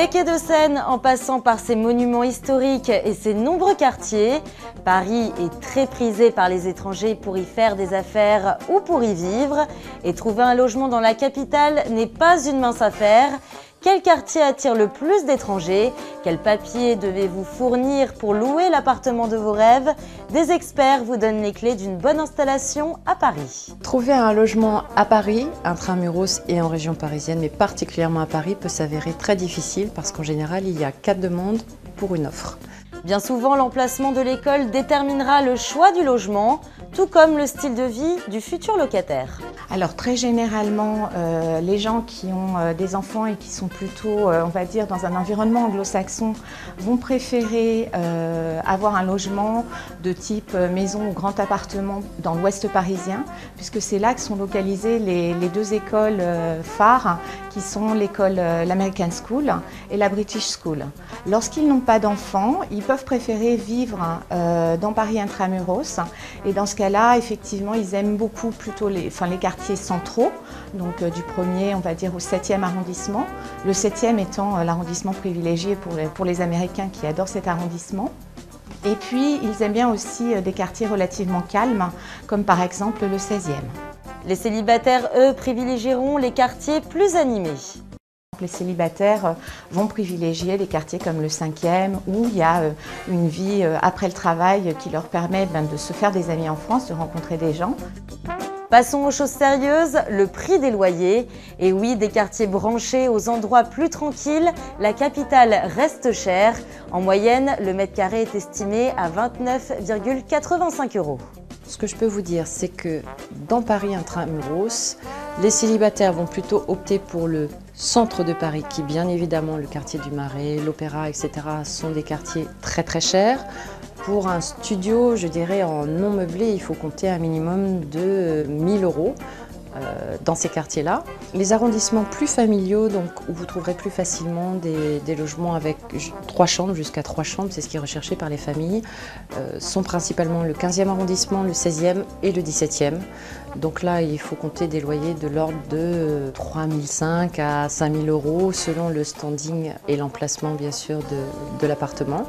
Des quais de Seine en passant par ses monuments historiques et ses nombreux quartiers, Paris est très prisé par les étrangers pour y faire des affaires ou pour y vivre. Et trouver un logement dans la capitale n'est pas une mince affaire. Quel quartier attire le plus d'étrangers? Quels papiers devez-vous fournir pour louer l'appartement de vos rêves? Des experts vous donnent les clés d'une bonne installation à Paris. Trouver un logement à Paris, intramuros et en région parisienne, mais particulièrement à Paris, peut s'avérer très difficile parce qu'en général, il y a 4 demandes pour une offre. Bien souvent, l'emplacement de l'école déterminera le choix du logement, tout comme le style de vie du futur locataire. Alors très généralement, les gens qui ont des enfants et qui sont plutôt, on va dire, dans un environnement anglo-saxon vont préférer avoir un logement de type maison ou grand appartement dans l'ouest parisien, puisque c'est là que sont localisées les deux écoles phares, qui sont l'école l'American School et la British School. Lorsqu'ils n'ont pas d'enfants, ils peuvent préférer vivre dans Paris intramuros, et dans ce cas-là, effectivement, ils aiment beaucoup plutôt les quartiers centraux, donc du 1er, on va dire, au 7e arrondissement, le 7e étant l'arrondissement privilégié pour les Américains qui adorent cet arrondissement. Et puis, ils aiment bien aussi des quartiers relativement calmes, comme par exemple le 16e. Les célibataires, eux, privilégieront les quartiers plus animés. Les célibataires vont privilégier des quartiers comme le 5e, où il y a une vie après le travail qui leur permet de se faire des amis en France, de rencontrer des gens. Passons aux choses sérieuses, le prix des loyers. Et oui, des quartiers branchés aux endroits plus tranquilles, la capitale reste chère. En moyenne, le mètre carré est estimé à 29,85 €. Ce que je peux vous dire, c'est que dans Paris intramuros, les célibataires vont plutôt opter pour le centre de Paris, qui bien évidemment, le quartier du Marais, l'Opéra, etc. sont des quartiers très très chers. Pour un studio, je dirais en non meublé, il faut compter un minimum de 1 000 € dans ces quartiers-là. Les arrondissements plus familiaux, donc où vous trouverez plus facilement des logements avec 3 chambres, jusqu'à 3 chambres, c'est ce qui est recherché par les familles, sont principalement le 15e arrondissement, le 16e et le 17e. Donc là, il faut compter des loyers de l'ordre de 3 500 à 5 000 € selon le standing et l'emplacement bien sûr de l'appartement.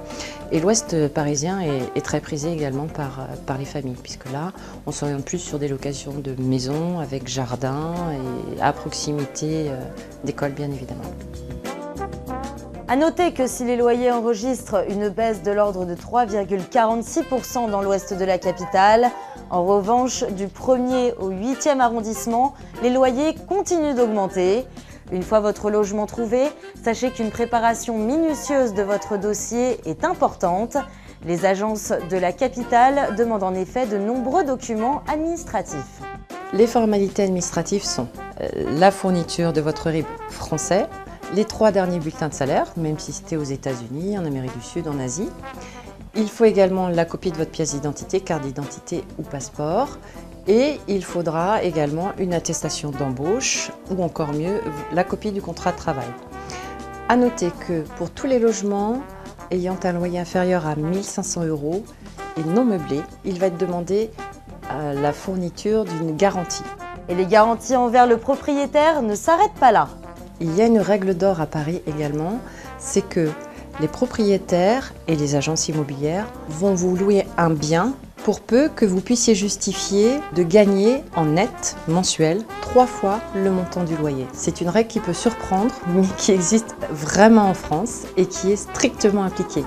Et l'ouest parisien est très prisé également par les familles, puisque là, on s'oriente plus sur des locations de maisons avec jardin et à proximité d'écoles bien évidemment. A noter que si les loyers enregistrent une baisse de l'ordre de 3,46 % dans l'ouest de la capitale, en revanche, du 1er au 8e arrondissement, les loyers continuent d'augmenter. Une fois votre logement trouvé, sachez qu'une préparation minutieuse de votre dossier est importante. Les agences de la capitale demandent en effet de nombreux documents administratifs. Les formalités administratives sont la fourniture de votre RIB français, les 3 derniers bulletins de salaire, même si c'était aux États-Unis, en Amérique du Sud, en Asie. Il faut également la copie de votre pièce d'identité, carte d'identité ou passeport. Et il faudra également une attestation d'embauche ou encore mieux, la copie du contrat de travail. À noter que pour tous les logements ayant un loyer inférieur à 1 500 € et non meublés, il va être demandé la fourniture d'une garantie. Et les garanties envers le propriétaire ne s'arrêtent pas là. Il y a une règle d'or à Paris également, c'est que les propriétaires et les agences immobilières vont vous louer un bien pour peu que vous puissiez justifier de gagner en net mensuel 3 fois le montant du loyer. C'est une règle qui peut surprendre, mais qui existe vraiment en France et qui est strictement appliquée.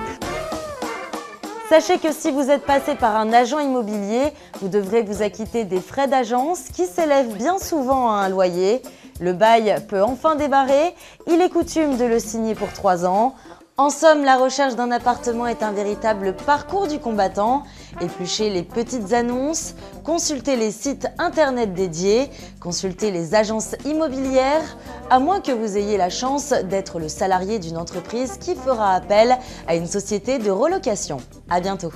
Sachez que si vous êtes passé par un agent immobilier, vous devrez vous acquitter des frais d'agence qui s'élèvent bien souvent à un loyer. Le bail peut enfin démarrer, il est coutume de le signer pour 3 ans. En somme, la recherche d'un appartement est un véritable parcours du combattant. Épluchez les petites annonces, consultez les sites internet dédiés, consultez les agences immobilières, à moins que vous ayez la chance d'être le salarié d'une entreprise qui fera appel à une société de relocation. À bientôt.